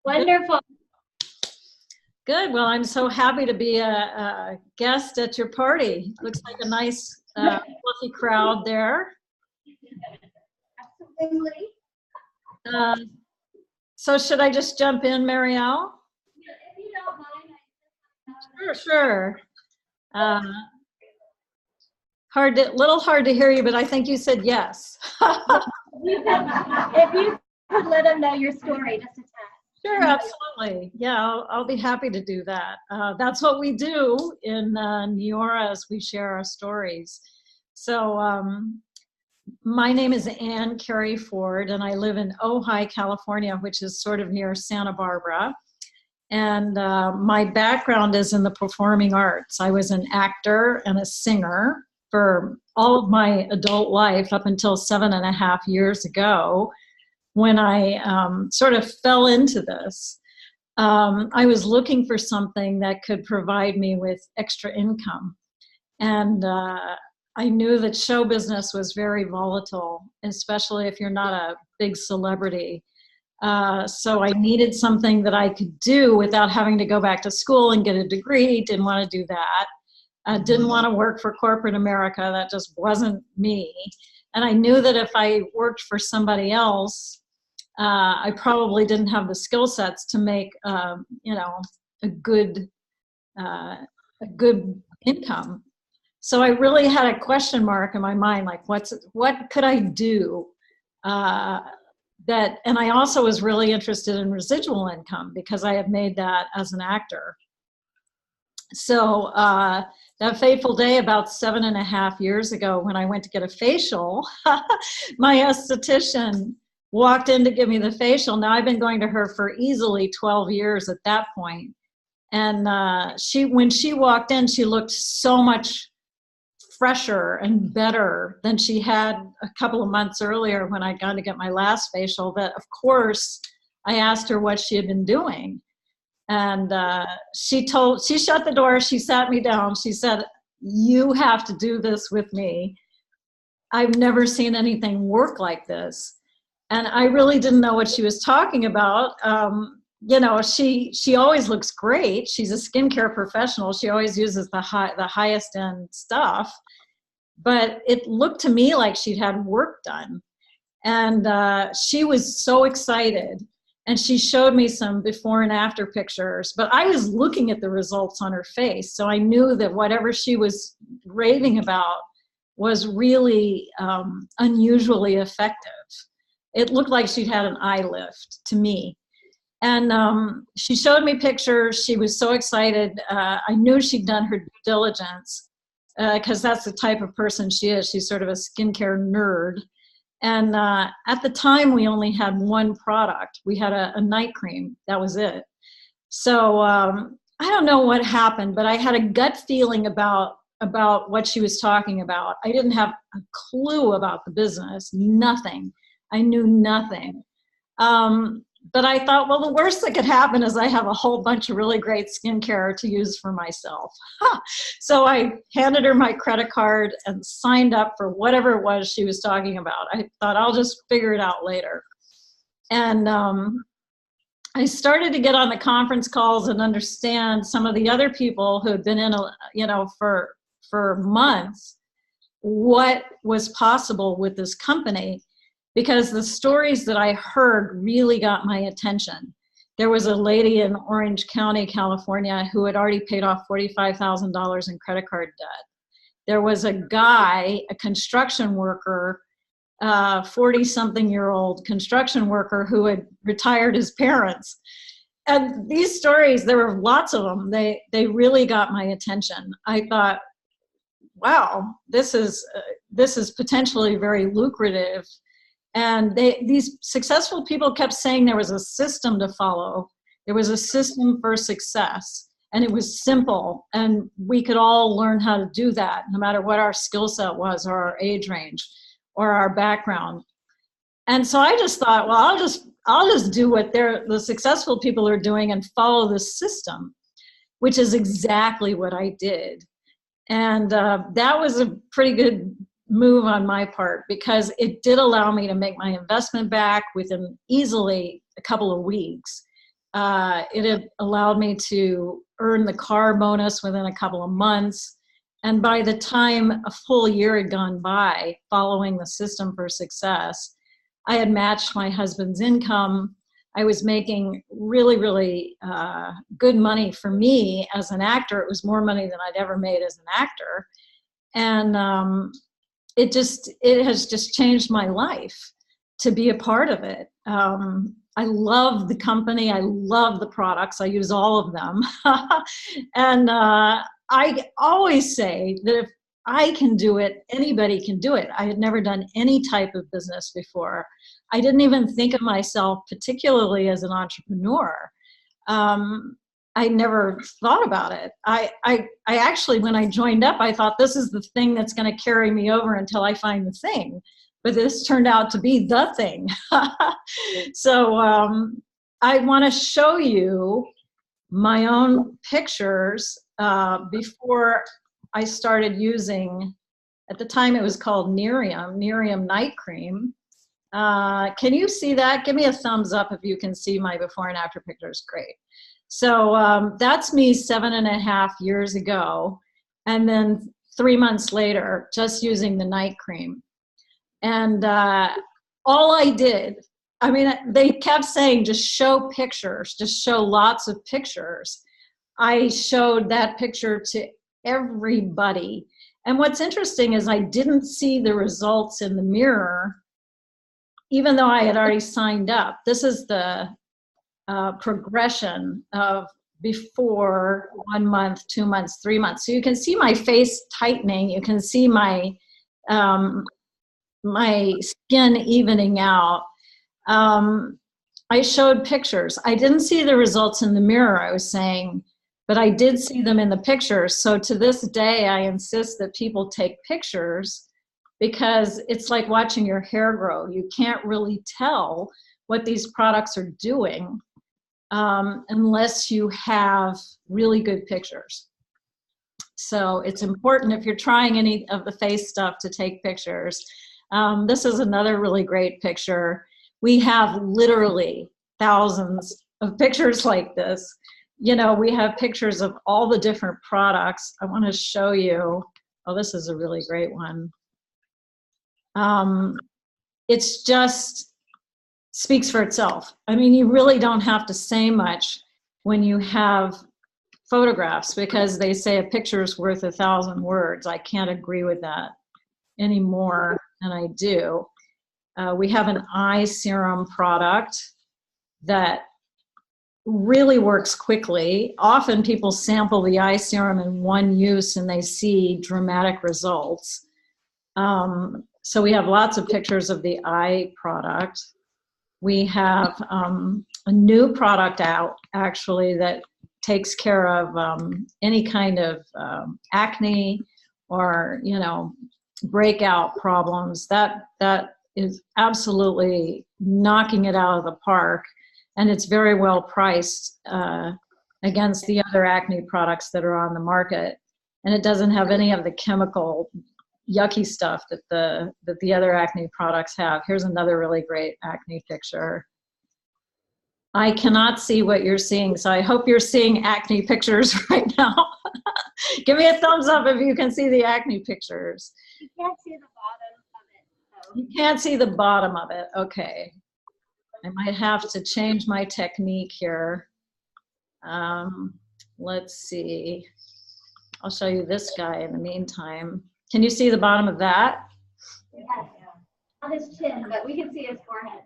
Wonderful. Good. Well, I'm so happy to be a guest at your party. Looks like a nice, fluffy crowd there. Absolutely. So should I just jump in, Marielle? Yeah, if you don't mind. Sure. Little hard to hear you, but I think you said yes. If you could let them know your story just a tad. Sure, absolutely. Yeah, I'll be happy to do that. That's what we do in Neora, as we share our stories. So my name is Ann Carey Ford, and I live in Ojai, California, which is sort of near Santa Barbara. And my background is in the performing arts. I was an actor and a singer for all of my adult life up until 7.5 years ago, when I sort of fell into this. I was looking for something that could provide me with extra income. And I knew that show business was very volatile, especially if you're not a big celebrity. So I needed something that I could do without having to go back to school and get a degree. Didn't want to do that. Didn't want to work for corporate America. That just wasn't me. And I knew that if I worked for somebody else, I probably didn't have the skill sets to make, a good income. So I really had a question mark in my mind, like what could I do? And I also was really interested in residual income because I had made that as an actor. So that fateful day about 7.5 years ago, when I went to get a facial, my esthetician walked in to give me the facial. Now I've been going to her for easily 12 years at that point. And when she walked in, she looked so much fresher and better than she had a couple of months earlier when I'd gone to get my last facial, that of course I asked her what she had been doing. And she shut the door, she sat me down, she said, "You have to do this with me. I've never seen anything work like this." And I really didn't know what she was talking about. She always looks great. She's a skincare professional. She always uses the highest end stuff. But it looked to me like she'd had work done. And she was so excited. And she showed me some before and after pictures. But I was looking at the results on her face. So I knew that whatever she was raving about was really unusually effective. It looked like she'd had an eye lift to me. And she showed me pictures. She was so excited. I knew she'd done her due diligence because that's the type of person she is. She's sort of a skincare nerd. And at the time, we only had one product. We had a night cream. That was it. So I don't know what happened, but I had a gut feeling about what she was talking about. I didn't have a clue about the business, nothing. I knew nothing. But I thought, well, the worst that could happen is I have a whole bunch of really great skincare to use for myself. So I handed her my credit card and signed up for whatever it was she was talking about. I thought, I'll just figure it out later. And I started to get on the conference calls and understand some of the other people who had been in, for months, what was possible with this company. Because the stories that I heard really got my attention. There was a lady in Orange County, California, who had already paid off $45,000 in credit card debt. There was a guy, a construction worker, 40-something-year-old construction worker who had retired his parents. And these stories, there were lots of them. They really got my attention. I thought, wow, this is potentially very lucrative. And these successful people kept saying there was a system to follow. There was a system for success, and it was simple, and we could all learn how to do that, no matter what our skill set was, or our age range, or our background. And so I just thought, well, I'll just do what the successful people are doing and follow this system, which is exactly what I did. And that was a pretty good move on my part, because it did allow me to make my investment back within easily a couple of weeks. It had allowed me to earn the car bonus within a couple of months. And by the time a full year had gone by following the System for Success, I had matched my husband's income. I was making really, really good money for me as an actor. It was more money than I'd ever made as an actor. And it has just changed my life to be a part of it. I love the company. I love the products. I use all of them. And I always say that if I can do it, anybody can do it. I had never done any type of business before. I didn't even think of myself particularly as an entrepreneur. I never thought about it. I actually, when I joined up, I thought this is the thing that's going to carry me over until I find the thing. But this turned out to be the thing. So I want to show you my own pictures before I started using, at the time it was called Neorium Night Cream. Can you see that? Give me a thumbs up if you can see my before and after pictures. Great. So that's me 7.5 years ago. And then 3 months later, just using the night cream. And all I did, I mean, they kept saying, just show pictures, just show lots of pictures. I showed that picture to everybody. And what's interesting is I didn't see the results in the mirror, even though I had already signed up. This is the progression of before 1 month, 2 months, 3 months. So you can see my face tightening. You can see my my skin evening out. I showed pictures. I didn't see the results in the mirror, I was saying, but I did see them in the pictures. So to this day, I insist that people take pictures, because it's like watching your hair grow. You can't really tell what these products are doing unless you have really good pictures. So it's important, if you're trying any of the face stuff, to take pictures. This is another really great picture. We have literally thousands of pictures like this. You know, we have pictures of all the different products. I want to show you. Oh, this is a really great one. It's just speaks for itself. I mean, you really don't have to say much when you have photographs, because they say a picture is worth 1,000 words. I can't agree with that any more than I do. We have an eye serum product that really works quickly. Often people sample the eye serum in one use and they see dramatic results. So we have lots of pictures of the eye product. We have a new product out, actually, that takes care of any kind of acne or, you know, breakout problems. That is absolutely knocking it out of the park, and it's very well priced against the other acne products that are on the market, and it doesn't have any of the chemical yucky stuff that the other acne products have. Here's another really great acne picture. I cannot see what you're seeing, so I hope you're seeing acne pictures right now. Give me a thumbs up if you can see the acne pictures. You can't see the bottom of it. So. You can't see the bottom of it. Okay. I might have to change my technique here. Let's see. I'll show you this guy in the meantime. Can you see the bottom of that? Yes. On his chin, but we can see his forehead.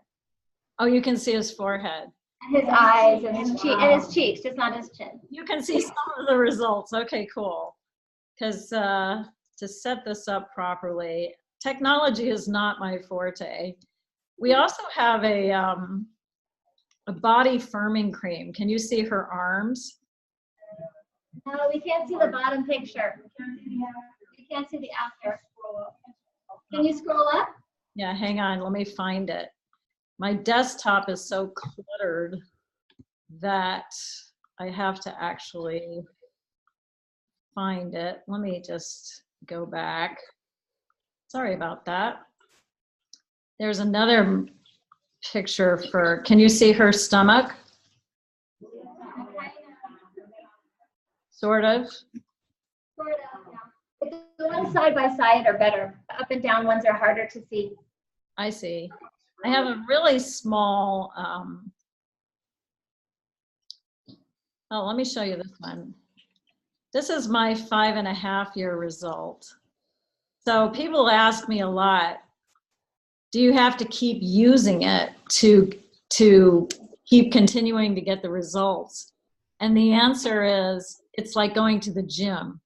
Oh, you can see his forehead. And his eyes and his cheeks, just not his chin. You can see some of the results. Okay, cool. Because to set this up properly, technology is not my forte. We also have a body firming cream. Can you see her arms? No, we can't see the bottom picture. We can't see the after. Can you scroll up? Yeah, hang on. Let me find it. My desktop is so cluttered that I have to actually find it. Let me just go back. Sorry about that. There's another picture for, can you see her stomach? Sort of. Sort of, yeah. The ones side by side are better. Up and down ones are harder to see. I see. I have a really small, oh, let me show you this one. This is my 5.5-year result. So people ask me a lot, do you have to keep using it to keep continuing to get the results? And the answer is, it's like going to the gym.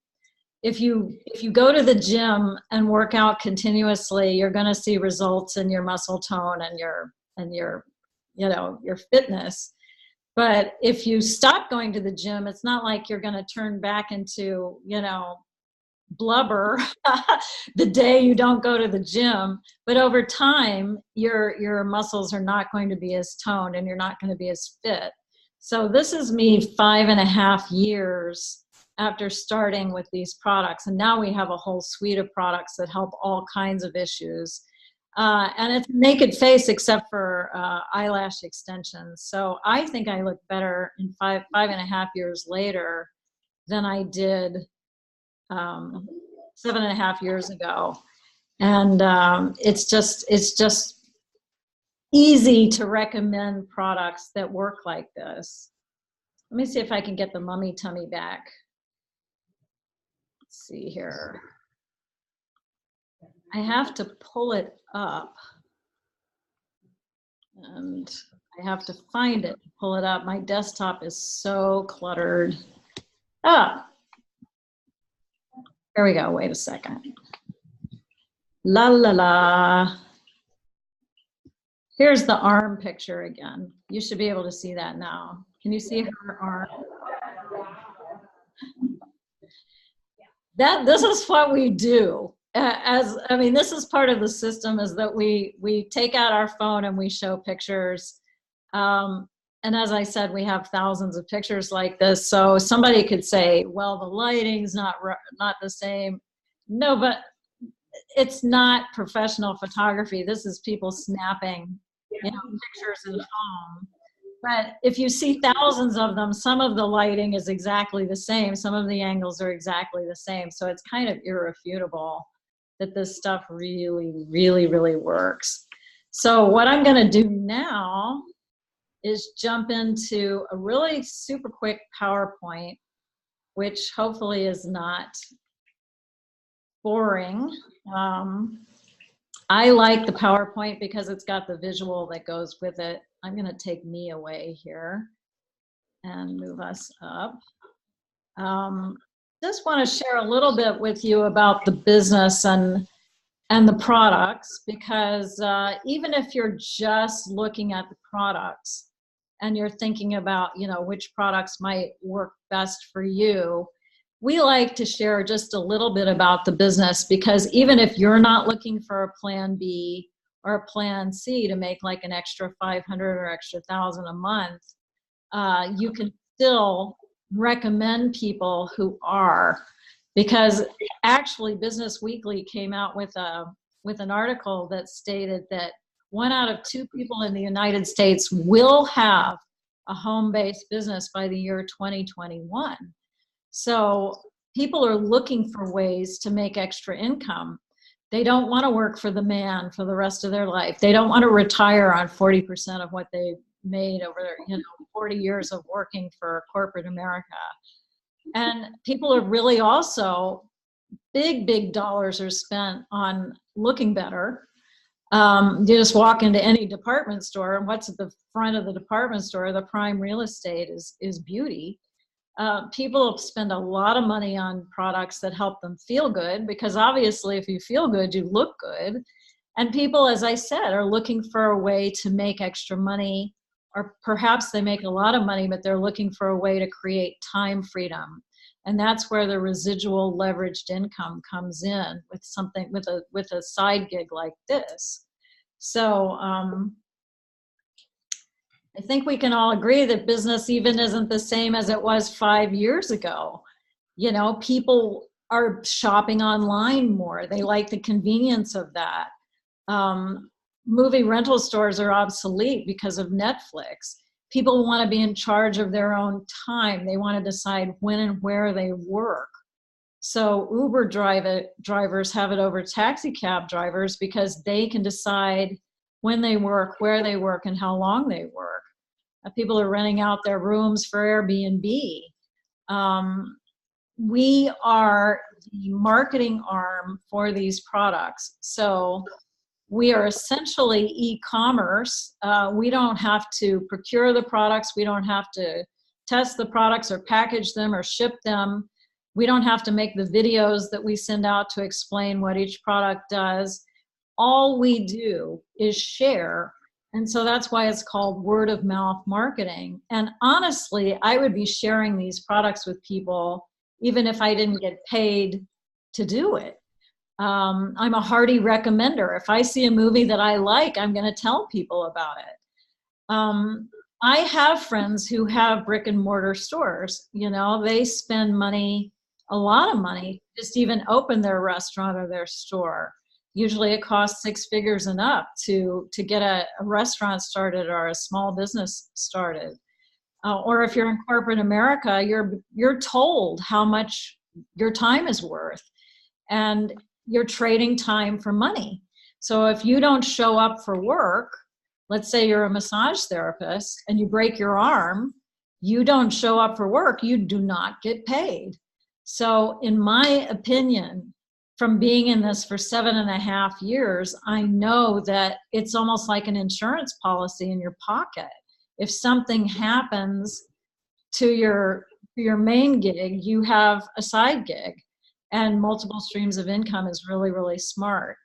If you go to the gym and work out continuously, you're going to see results in your muscle tone and your you know, your fitness. But if you stop going to the gym, it's not like you're going to turn back into, you know, blubber the day you don't go to the gym. But over time, your muscles are not going to be as toned and you're not going to be as fit. So this is me 5.5 years after starting with these products. And now we have a whole suite of products that help all kinds of issues. And it's naked face except for eyelash extensions. So I think I look better in 5.5 years later than I did 7.5 years ago. And it's just easy to recommend products that work like this. Let me see if I can get the mummy tummy back. Let's see here. I have to pull it up. And I have to find it, pull it up. My desktop is so cluttered. Ah, here we go. Wait a second. La la la. Here's the arm picture again. You should be able to see that now. Can you see her arm? This is what we do. I mean, this is part of the system, is that we take out our phone and we show pictures. And as I said, we have thousands of pictures like this. So somebody could say, well, the lighting's not the same. No, but it's not professional photography. This is people snapping, you know, pictures at home. But if you see thousands of them, some of the lighting is exactly the same. Some of the angles are exactly the same. So it's kind of irrefutable that this stuff really, really, really works. So what I'm going to do now is jump into a really super quick PowerPoint, which hopefully is not boring. I like the PowerPoint because it's got the visual that goes with it. I'm going to take me away here and move us up. Just want to share a little bit with you about the business and the products, because even if you're just looking at the products and you're thinking about, you know, which products might work best for you, we like to share just a little bit about the business, because even if you're not looking for a plan B or a plan C to make like an extra 500 or extra 1,000 a month, you can still recommend people who are, because actually Business Weekly came out with an article that stated that 1 out of 2 people in the United States will have a home-based business by the year 2021. So people are looking for ways to make extra income. They don't want to work for the man for the rest of their life. They don't want to retire on 40% of what they made over, 40 years of working for corporate America. And people are really also, big dollars are spent on looking better. You just walk into any department store, and what's at the front of the department store? The prime real estate is beauty. People spend a lot of money on products that help them feel good, because obviously if you feel good, you look good. And people, as I said, are looking for a way to make extra money, or perhaps they make a lot of money, but they're looking for a way to create time freedom. And that's where the residual leveraged income comes in, with something, with a side gig like this. So I think we can all agree that business even isn't the same as it was 5 years ago. You know, people are shopping online more. They like the convenience of that. Movie rental stores are obsolete because of Netflix. People want to be in charge of their own time. They want to decide when and where they work. So Uber drivers have it over taxi cab drivers because they can decide when they work, where they work, and how long they work. People are renting out their rooms for Airbnb. We are the marketing arm for these products. So we are essentially e-commerce. We don't have to procure the products. We don't have to test the products or package them or ship them. We don't have to make the videos that we send out to explain what each product does. All we do is share. And so that's why it's called word of mouth marketing. And honestly, I would be sharing these products with people even if I didn't get paid to do it. I'm a hearty recommender. If I see a movie that I like, I'm going to tell people about it. I have friends who have brick and mortar stores. You know, they spend money, a lot of money, just even open their restaurant or their store. Usually it costs 6 figures and up to get a restaurant started or a small business started. Or if you're in corporate America, you're told how much your time is worth, and you're trading time for money. So if you don't show up for work, let's say you're a massage therapist and you break your arm, you don't show up for work, you do not get paid. So in my opinion, from being in this for 7.5 years, I know that it's almost like an insurance policy in your pocket. If something happens to your main gig, you have a side gig, and multiple streams of income is really, really smart.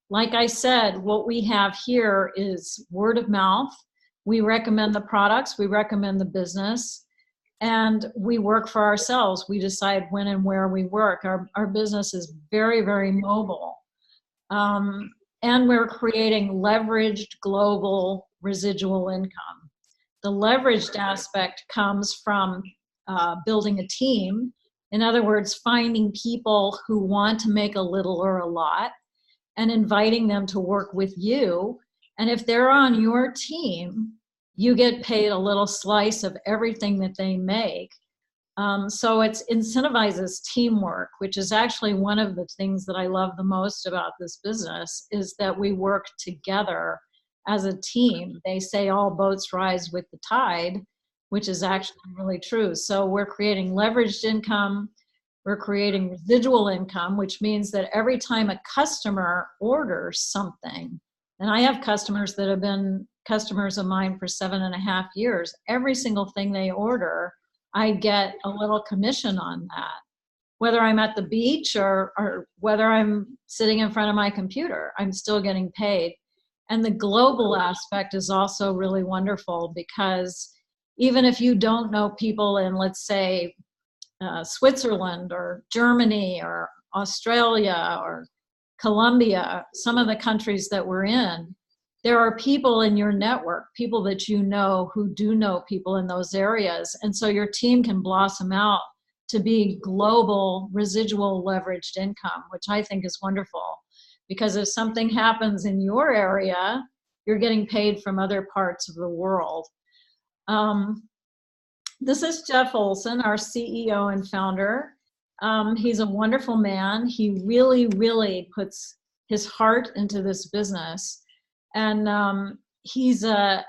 Like I said, what we have here is word of mouth. We recommend the products, we recommend the business, and we work for ourselves. We decide when and where we work. Our business is very, very mobile. And we're creating leveraged global residual income. The leveraged aspect comes from building a team. In other words, finding people who want to make a little or a lot and inviting them to work with you. And if they're on your team, you get paid a little slice of everything that they make. So it incentivizes teamwork, which is actually one of the things that I love the most about this business, is that we work together as a team. They say all boats rise with the tide, which is actually really true. So we're creating leveraged income. We're creating residual income, which means that every time a customer orders something, and I have customers that have been customers of mine for 7.5 years, every single thing they order, I get a little commission on that. Whether I'm at the beach or whether I'm sitting in front of my computer, I'm still getting paid. And the global aspect is also really wonderful, because even if you don't know people in, let's say, Switzerland or Germany or Australia or Colombia, some of the countries that we're in, there are people in your network, people that you know who do know people in those areas. And so your team can blossom out to be global residual leveraged income, which I think is wonderful. Because if something happens in your area, you're getting paid from other parts of the world. This is Jeff Olson, our CEO and founder. He's a wonderful man. He really, really puts his heart into this business. And he's a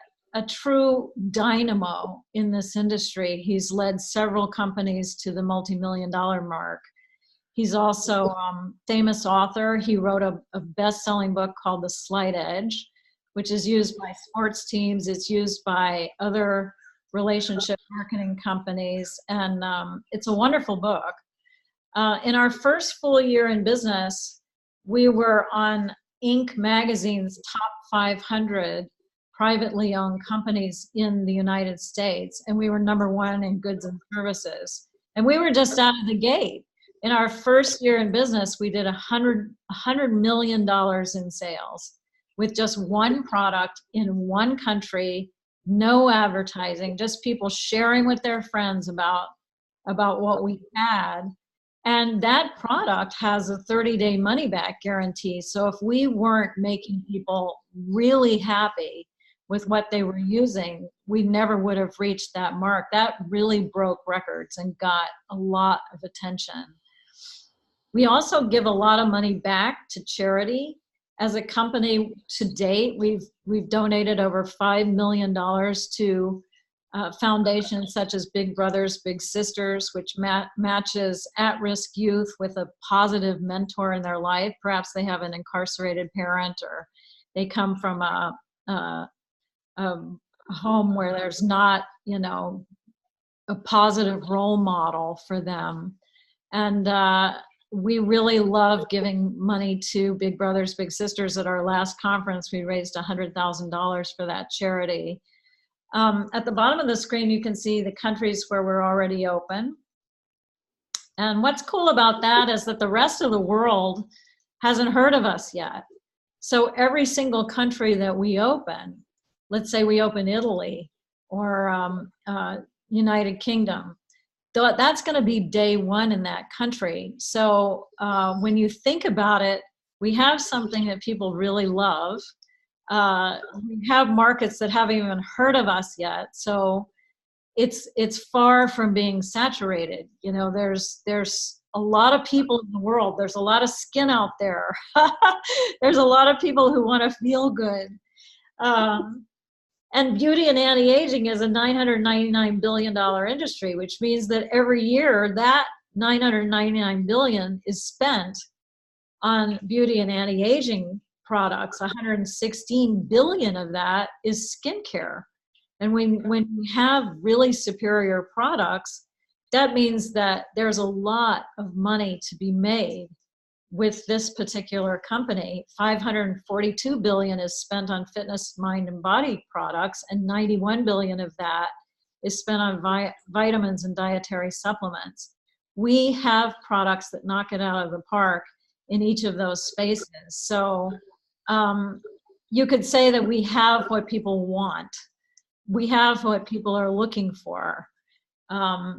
true dynamo in this industry. He's led several companies to the multi-million-dollar mark. He's also a famous author. He wrote a best-selling book called The Slight Edge, which is used by sports teams. It's used by other relationship marketing companies, and it's a wonderful book. In our first full year in business, we were on Inc. magazine's top 500 privately owned companies in the United States, and we were #1 in goods and services. And we were just out of the gate. In our first year in business, we did $100 million in sales with just one product in one country, no advertising, just people sharing with their friends about what we had. And that product has a 30-day money-back guarantee. So if we weren't making people really happy with what they were using, we never would have reached that mark. That really broke records and got a lot of attention. We also give a lot of money back to charity. As a company, to date, we've donated over $5 million to foundations such as Big Brothers Big Sisters, which matches at-risk youth with a positive mentor in their life. Perhaps they have an incarcerated parent, or they come from a home where there's not, you know, a positive role model for them. And we really love giving money to Big Brothers Big Sisters. At our last conference, we raised $100,000 for that charity. At the bottom of the screen, you can see the countries where we're already open. And what's cool about that is that the rest of the world hasn't heard of us yet. So every single country that we open, let's say we open Italy or United Kingdom, that's going to be day one in that country. So when you think about it, we have something that people really love. We have markets that haven't even heard of us yet. So it's far from being saturated. You know, there's a lot of people in the world. There's a lot of skin out there. There's a lot of people who want to feel good. And beauty and anti-aging is a $999 billion industry, which means that every year that $999 billion is spent on beauty and anti-aging products. $116 billion of that is skincare. And when we have really superior products, that means that there's a lot of money to be made with this particular company. $542 billion is spent on fitness, mind, and body products, and $91 billion of that is spent on vitamins and dietary supplements. We have products that knock it out of the park in each of those spaces. So you could say that we have what people want. We have what people are looking for.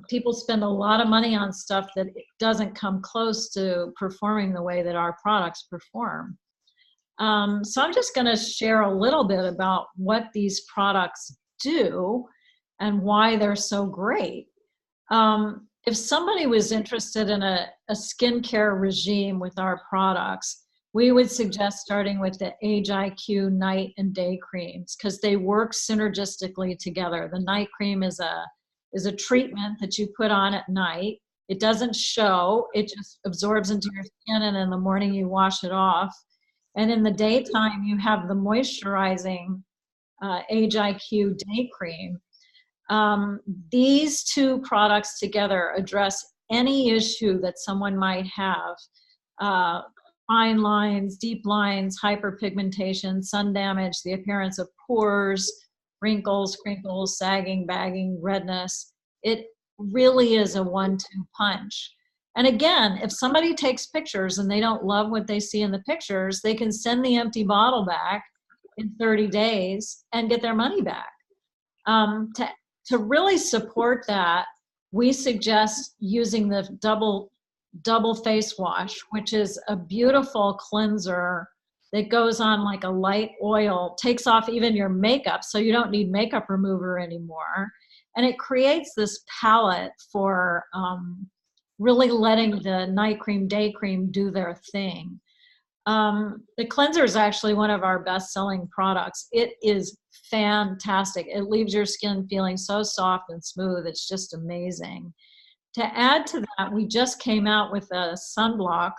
People spend a lot of money on stuff that doesn't come close to performing the way that our products perform. So I'm just going to share a little bit about what these products do and why they're so great. If somebody was interested in a skincare regime with our products, we would suggest starting with the Age IQ night and day creams, because they work synergistically together. The night cream is a treatment that you put on at night. It doesn't show, it just absorbs into your skin, and in the morning you wash it off. And in the daytime, you have the moisturizing Age IQ day cream. These two products together address any issue that someone might have. Fine lines, deep lines, hyperpigmentation, sun damage, the appearance of pores, wrinkles, crinkles, sagging, bagging, redness. It really is a one-two punch. And again, if somebody takes pictures and they don't love what they see in the pictures, they can send the empty bottle back in 30 days and get their money back. To really support that, we suggest using the double face wash, which is a beautiful cleanser that goes on like a light oil, takes off even your makeup, so you don't need makeup remover anymore. And it creates this palette for really letting the night cream, day cream do their thing. The cleanser is actually one of our best-selling products. It is fantastic. It leaves your skin feeling so soft and smooth. It's just amazing. To add to that, we just came out with a sunblock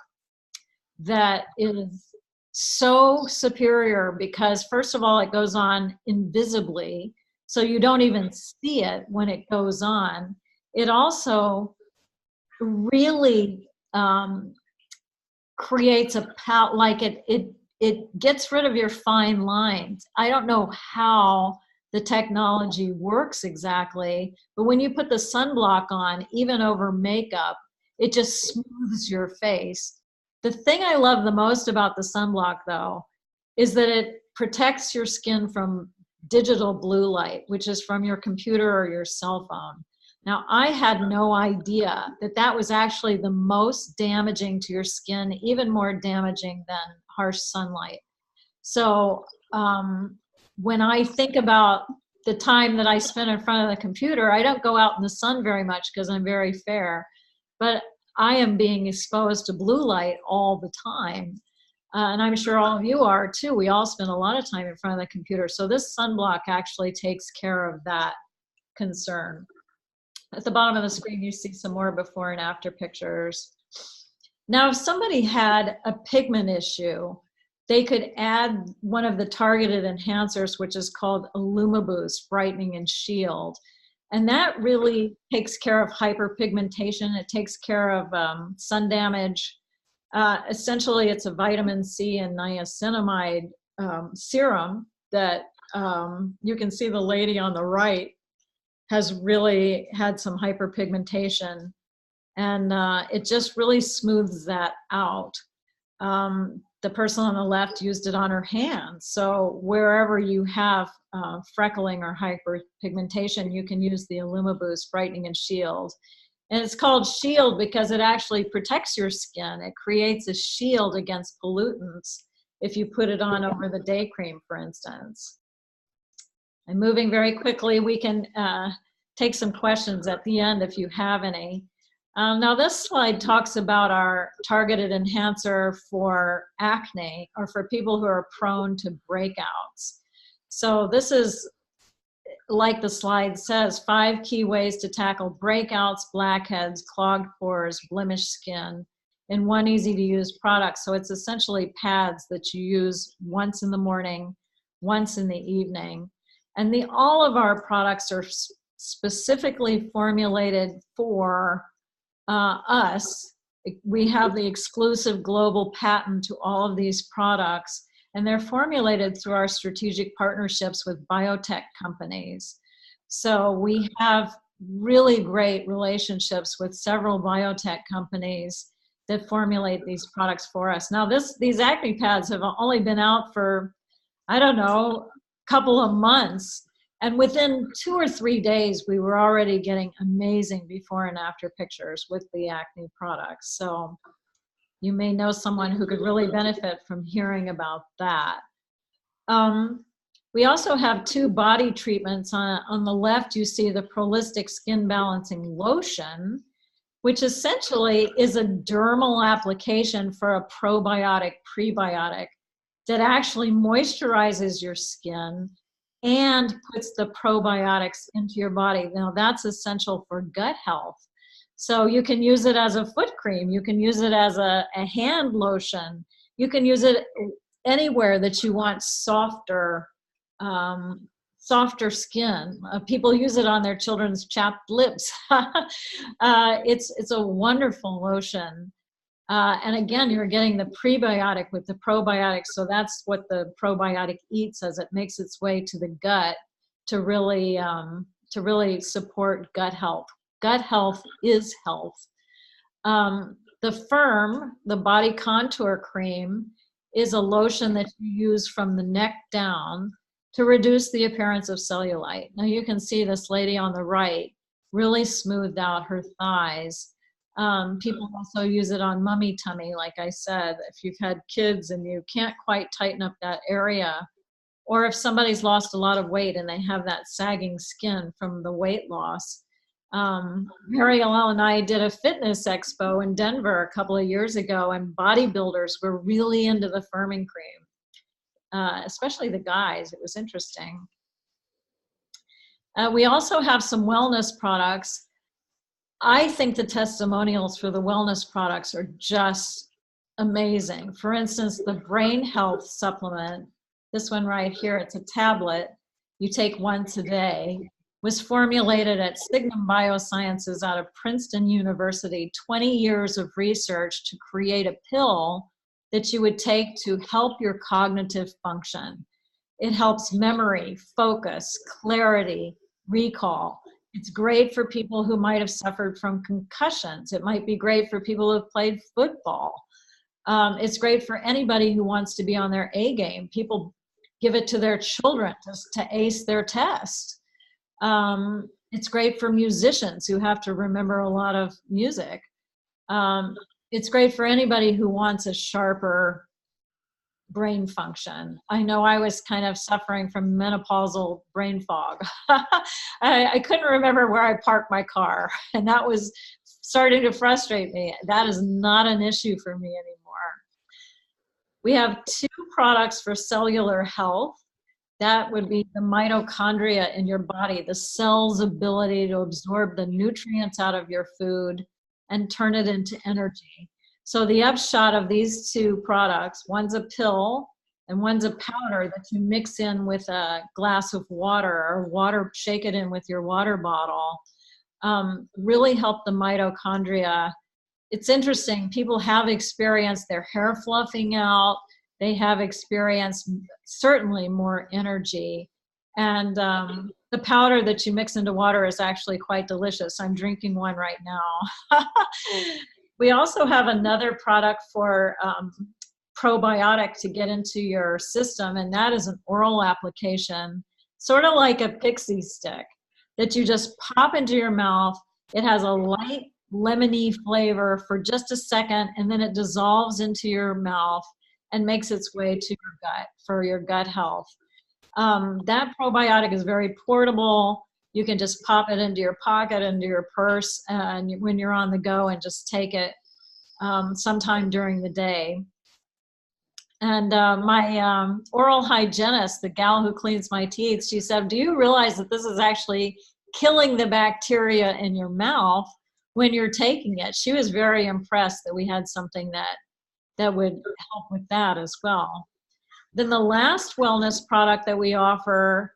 that is so superior because, first of all, it goes on invisibly, so you don't even see it when it goes on. It also really creates a palette, like it gets rid of your fine lines. I don't know how the technology works exactly, but when you put the sunblock on, even over makeup, it just smooths your face. The thing I love the most about the sunblock, though, is that it protects your skin from digital blue light, which is from your computer or your cell phone. Now, I had no idea that that was actually the most damaging to your skin, even more damaging than harsh sunlight. So when I think about the time that I spend in front of the computer, I don't go out in the sun very much because I'm very fair, but I am being exposed to blue light all the time. And I'm sure all of you are too. We all spend a lot of time in front of the computer. So this sunblock actually takes care of that concern. At the bottom of the screen, you see some more before and after pictures. Now, if somebody had a pigment issue, they could add one of the targeted enhancers, which is called Illumaboost Brightening and Shield. And that really takes care of hyperpigmentation. It takes care of sun damage. Essentially, it's a vitamin C and niacinamide serum that you can see the lady on the right has really had some hyperpigmentation, and it just really smooths that out. The person on the left used it on her hands, so wherever you have freckling or hyperpigmentation, you can use the Illumaboost Brightening and Shield. And it's called Shield because it actually protects your skin. It creates a shield against pollutants if you put it on over the day cream, for instance. And moving very quickly, we can take some questions at the end if you have any. Now this slide talks about our targeted enhancer for acne, or for people who are prone to breakouts. So this is, like the slide says, 5 key ways to tackle breakouts, blackheads, clogged pores, blemished skin in one easy to use product. So it's essentially pads that you use once in the morning, once in the evening. And all of our products are specifically formulated for us. We have the exclusive global patent to all of these products, and they're formulated through our strategic partnerships with biotech companies. So we have really great relationships with several biotech companies that formulate these products for us. Now these acne pads have only been out for, I don't know, a couple of months. And within 2 or 3 days, we were already getting amazing before and after pictures with the acne products. So you may know someone who could really benefit from hearing about that. We also have 2 body treatments. On the left, you see the Prolistic Skin Balancing Lotion, which essentially is a dermal application for a probiotic prebiotic that actually moisturizes your skin and puts the probiotics into your body. Now that's essential for gut health. So you can use it as a foot cream, you can use it as a hand lotion, you can use it anywhere that you want softer skin. People use it on their children's chapped lips. It's a wonderful lotion. And again, you're getting the prebiotic with the probiotic, so that's what the probiotic eats as it makes its way to the gut to really support gut health. Gut health is health. The Firm, the Body Contour Cream, is a lotion that you use from the neck down to reduce the appearance of cellulite. Now you can see this lady on the right really smoothed out her thighs. People also use it on mummy tummy, like I said, if you've had kids and you can't quite tighten up that area, or if somebody's lost a lot of weight and they have that sagging skin from the weight loss. Marielle and I did a fitness expo in Denver a couple of years ago, and bodybuilders were really into the firming cream, especially the guys. It was interesting. We also have some wellness products. I think the testimonials for the wellness products are just amazing. For instance, the brain health supplement, this one right here, it's a tablet you take once a day, was formulated at Signum Biosciences out of Princeton University, 20 years of research to create a pill that you would take to help your cognitive function. It helps memory, focus, clarity, recall. It's great for people who might have suffered from concussions. It might be great for people who have played football. It's great for anybody who wants to be on their A game. People give it to their children to ace their test. It's great for musicians who have to remember a lot of music. It's great for anybody who wants a sharper brain function. I know I was kind of suffering from menopausal brain fog. I couldn't remember where I parked my car, and that was starting to frustrate me. That is not an issue for me anymore. We have 2 products for cellular health. That would be the mitochondria in your body, the cell's ability to absorb the nutrients out of your food and turn it into energy. So the upshot of these 2 products, one's a pill and one's a powder that you mix in with a glass of water, shake it in with your water bottle, really help the mitochondria. It's interesting, people have experienced their hair fluffing out, they have experienced certainly more energy. And the powder that you mix into water is actually quite delicious. I'm drinking one right now. We also have another product for probiotic to get into your system, and that is an oral application, sort of like a pixie stick that you just pop into your mouth. It has a light lemony flavor for just a second, and then it dissolves into your mouth and makes its way to your gut for your gut health. That probiotic is very portable. You can just pop it into your pocket, into your purse, and when you're on the go, and just take it sometime during the day. And my oral hygienist, the gal who cleans my teeth, she said, do you realize that this is actually killing the bacteria in your mouth when you're taking it? She was very impressed that we had something that would help with that as well. Then the last wellness product that we offer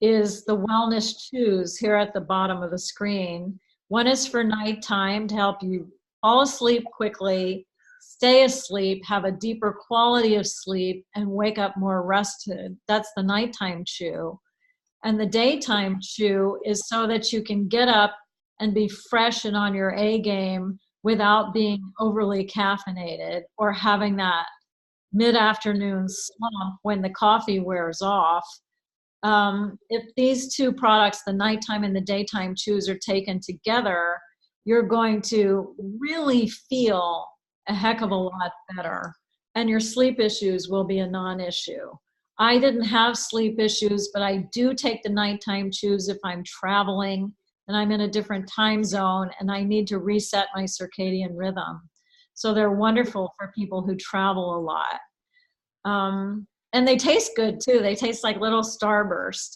is the Wellness Chews here at the bottom of the screen. One is for nighttime to help you fall asleep quickly, stay asleep, have a deeper quality of sleep, and wake up more rested. That's the nighttime chew. And the daytime chew is so that you can get up and be fresh and on your A game without being overly caffeinated or having that mid-afternoon slump when the coffee wears off. If these 2 products, the nighttime and the daytime chews, are taken together, you're going to really feel a heck of a lot better, and your sleep issues will be a non-issue. I didn't have sleep issues, but I do take the nighttime chews if I'm traveling and I'm in a different time zone and I need to reset my circadian rhythm. So they're wonderful for people who travel a lot. And they taste good too. They taste like little Starburst.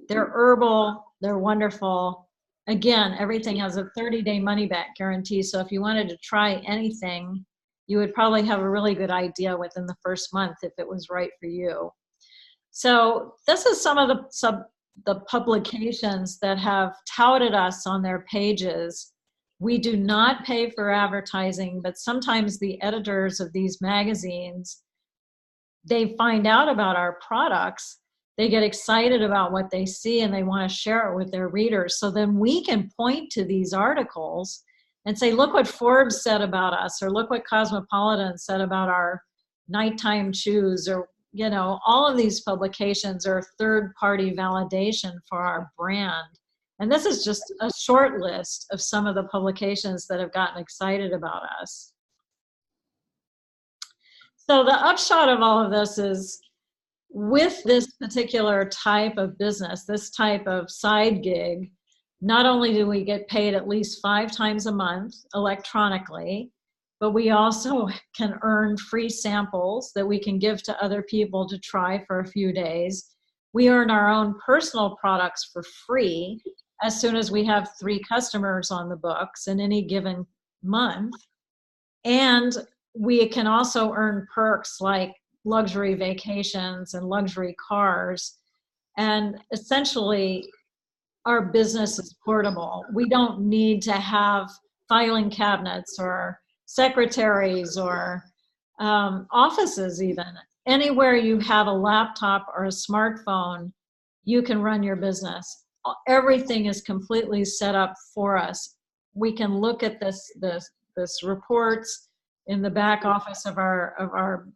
They're herbal, they're wonderful. Again, everything has a 30-day money-back guarantee. So if you wanted to try anything, you would probably have a really good idea within the first month if it was right for you. So this is some of the publications that have touted us on their pages. We do not pay for advertising, but sometimes the editors of these magazines, they find out about our products, they get excited about what they see, and they want to share it with their readers. So then we can point to these articles and say, look what Forbes said about us, or look what Cosmopolitan said about our nighttime chews, or all of these publications are third-party validation for our brand. And this is just a short list of some of the publications that have gotten excited about us. So the upshot of all of this is, with this particular type of business, this type of side gig, not only do we get paid at least 5 times a month electronically, but we also can earn free samples that we can give to other people to try for a few days. We earn our own personal products for free as soon as we have 3 customers on the books in any given month. And we can also earn perks like luxury vacations and luxury cars. And essentially, our business is portable. We don't need to have filing cabinets or secretaries or offices even. Anywhere you have a laptop or a smartphone, you can run your business. Everything is completely set up for us. We can look at this reports in the back office of our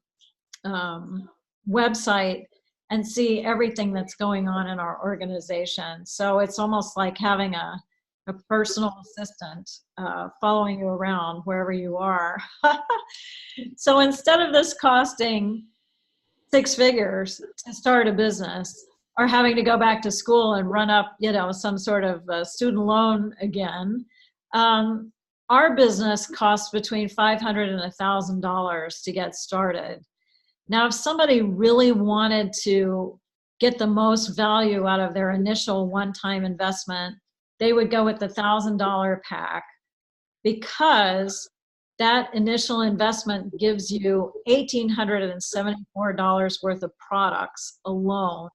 website, and see everything that's going on in our organization. So it's almost like having a personal assistant following you around wherever you are. So instead of this costing 6 figures to start a business, or having to go back to school and run up, some sort of student loan again, our business costs between $500 and $1,000 to get started. Now, if somebody really wanted to get the most value out of their initial one-time investment, they would go with the $1,000 pack, because that initial investment gives you $1,874 worth of products alone.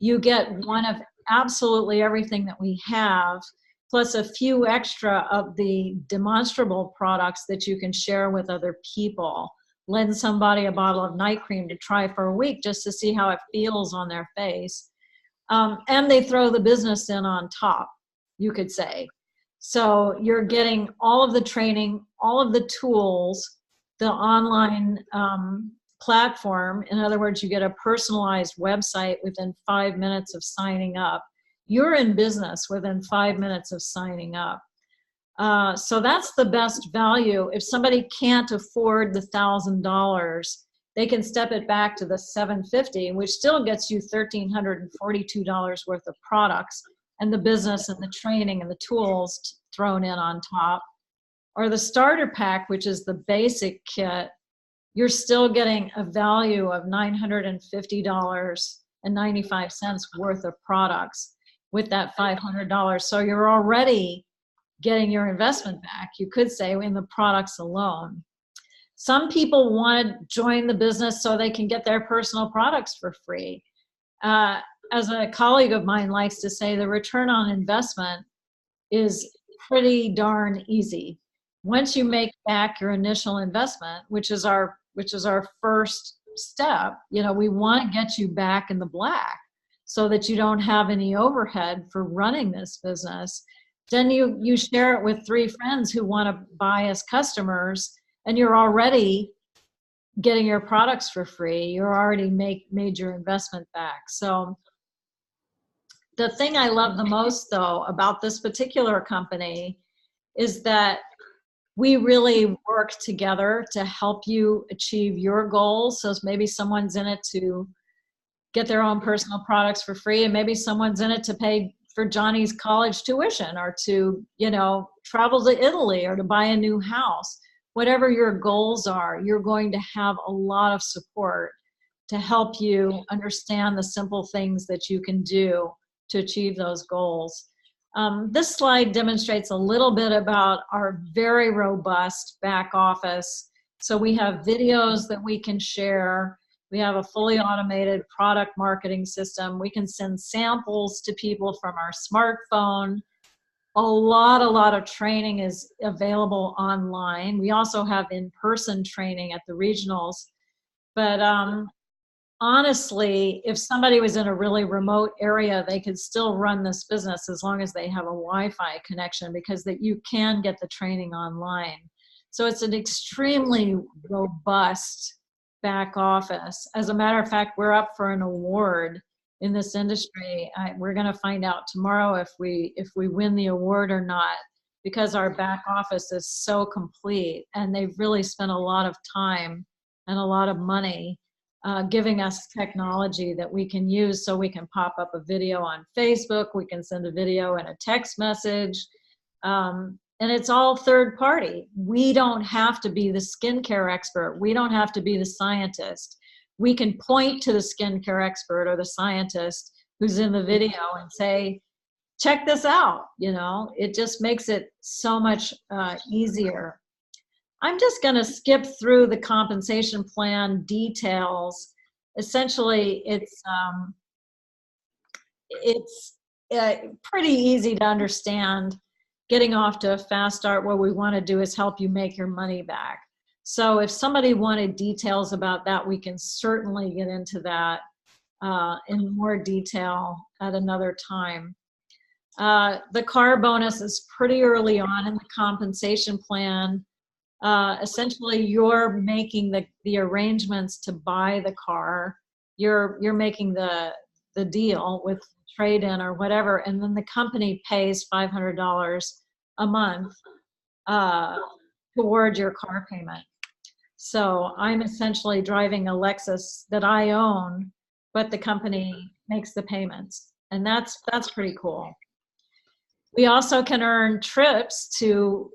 You get one of absolutely everything that we have, plus a few extra of the demonstrable products that you can share with other people. Lend somebody a bottle of night cream to try for a week just to see how it feels on their face. And they throw the business in on top, you could say. So you're getting all of the training, all of the tools, the online platform. In other words, you get a personalized website within 5 minutes of signing up. You're in business within 5 minutes of signing up. So that's the best value. If somebody can't afford the $1,000, they can step it back to the $750, which still gets you $1,342 worth of products, and the business and the training and the tools thrown in on top. Or the starter pack, which is the basic kit, you're still getting a value of $950.95 worth of products with that $500. So you're already getting your investment back, you could say, in the products alone. Some people want to join the business so they can get their personal products for free. As a colleague of mine likes to say, the return on investment is pretty darn easy. Once you make back your initial investment, which is our first step, we want to get you back in the black so that you don't have any overhead for running this business. Then you share it with 3 friends who want to buy as customers, and you're already getting your products for free. You're already made your investment back. So the thing I love the most, though, about this particular company is that we really work together to help you achieve your goals. So maybe someone's in it to get their own personal products for free, and maybe someone's in it to pay for Johnny's college tuition, or to, travel to Italy, or to buy a new house. Whatever your goals are, you're going to have a lot of support to help you understand the simple things that you can do to achieve those goals. This slide demonstrates a little bit about our very robust back office. So we have videos that we can share. We have a fully automated product marketing system. We can send samples to people from our smartphone. A lot of training is available online. We also have in-person training at the regionals. But honestly, if somebody was in a really remote area, they could still run this business as long as they have a Wi-Fi connection, because that you can get the training online. So it's an extremely robust back office. As a matter of fact, we're up for an award in this industry. We're going to find out tomorrow if we win the award or not, because our back office is so complete, and they've really spent a lot of time and a lot of money giving us technology that we can use. So we can pop up a video on Facebook, we can send a video and a text message, and it's all third party. We don't have to be the skincare expert. We don't have to be the scientist. We can point to the skincare expert or the scientist who's in the video and say, check this out. It just makes it so much easier. I'm just going to skip through the compensation plan details. Essentially, it's pretty easy to understand. Getting off to a fast start, what we want to do is help you make your money back. So if somebody wanted details about that, we can certainly get into that in more detail at another time. The car bonus is pretty early on in the compensation plan. Essentially, you're making the arrangements to buy the car. you're making the deal with trade-in or whatever, and then the company pays $500 a month toward your car payment. So I'm essentially driving a Lexus that I own, but the company makes the payments, and that's pretty cool. We also can earn trips to,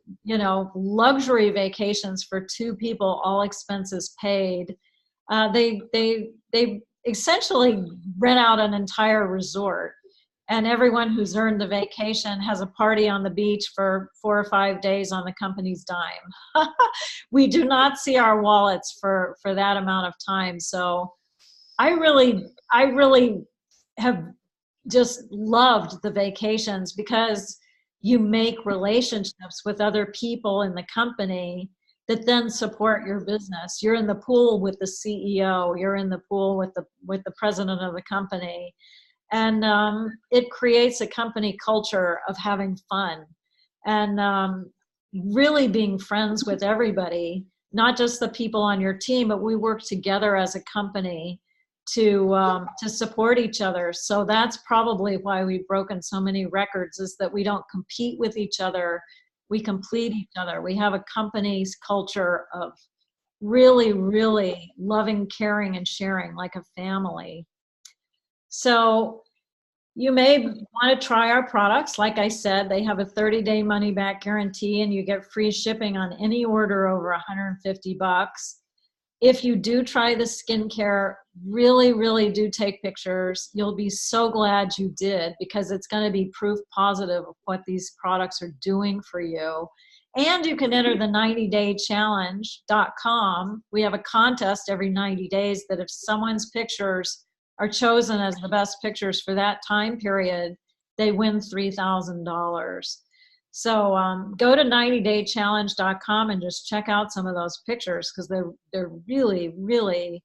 luxury vacations for 2 people, all expenses paid. They essentially rent out an entire resort, and everyone who's earned the vacation has a party on the beach for 4 or 5 days on the company's dime. We do not see our wallets for that amount of time. So I really have just loved the vacations, because you make relationships with other people in the company that then support your business. You're in the pool with the CEO, you're in the pool with the president of the company, and it creates a company culture of having fun and really being friends with everybody, not just the people on your team, but we work together as a company to support each other. So that's probably why we've broken so many records, is that we don't compete with each other, we complete each other. We have a company's culture of really, really loving, caring, and sharing like a family. So you may want to try our products. Like I said, they have a 30-day money-back guarantee, and you get free shipping on any order over $150. If you do try the skincare, really, really do take pictures. You'll be so glad you did, because it's going to be proof positive of what these products are doing for you. And you can enter the 90daychallenge.com. We have a contest every 90 days that if someone's pictures are chosen as the best pictures for that time period, they win $3,000. So go to 90daychallenge.com and just check out some of those pictures, because they're really, really,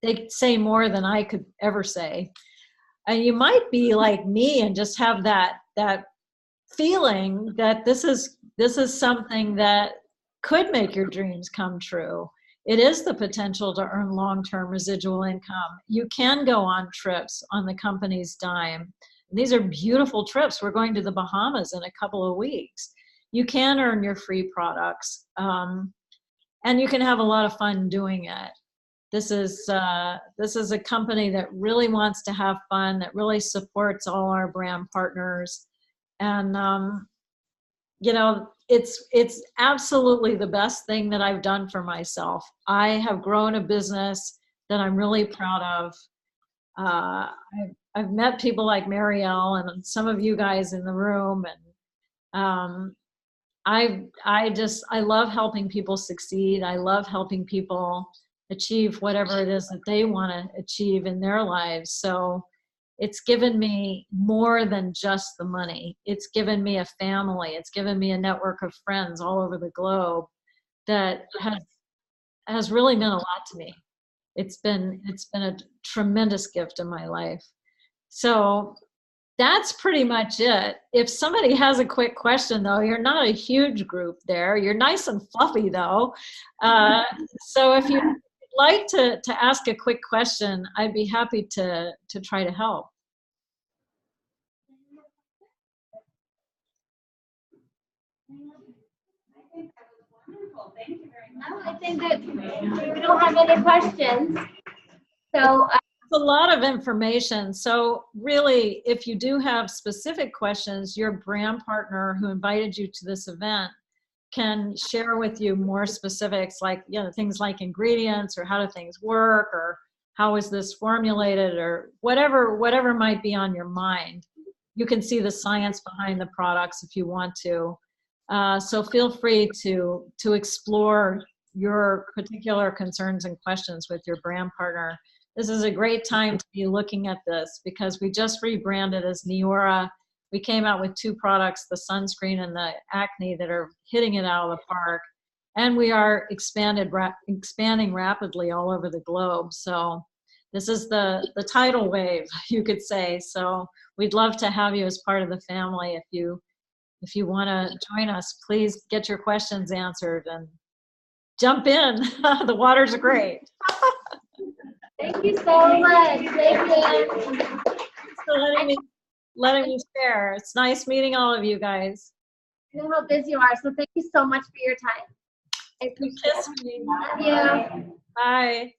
they say more than I could ever say. And you might be like me and just have that feeling that this is something that could make your dreams come true. It is the potential to earn long-term residual income. You can go on trips on the company's dime. These are beautiful trips. We're going to the Bahamas in a couple of weeks. You can earn your free products, and you can have a lot of fun doing it. This is a company that really wants to have fun, that really supports all our brand partners, and it's absolutely the best thing that I've done for myself. I have grown a business that I'm really proud of. I've met people like Marielle and some of you guys in the room, and I love helping people succeed. I love helping people achieve whatever it is that they want to achieve in their lives. So it's given me more than just the money. It's given me a family. It's given me a network of friends all over the globe that has really meant a lot to me. It's been a tremendous gift in my life. So that's pretty much it. If somebody has a quick question, though, you're not a huge group there. You're nice and fluffy, though. So if you'd like to ask a quick question, I'd be happy to try to help. Thank you very much. I think that we don't have any questions. So a lot of information. So really, if you do have specific questions, your brand partner who invited you to this event can share with you more specifics, like things like ingredients, or how do things work, or how is this formulated, or whatever might be on your mind. You can see the science behind the products if you want to. So feel free to explore your particular concerns and questions with your brand partner. This is a great time to be looking at this, because we just rebranded as Neora. We came out with 2 products, the sunscreen and the acne, that are hitting it out of the park. And we are expanding rapidly all over the globe. So this is the tidal wave, you could say. So we'd love to have you as part of the family. If you want to join us, please get your questions answered and jump in. The waters are great. Thank you so much. Thank you. Thanks for letting me share. It's nice meeting all of you guys. I know how busy you are, so thank you so much for your time. I appreciate Kiss it. me. Love you. Bye.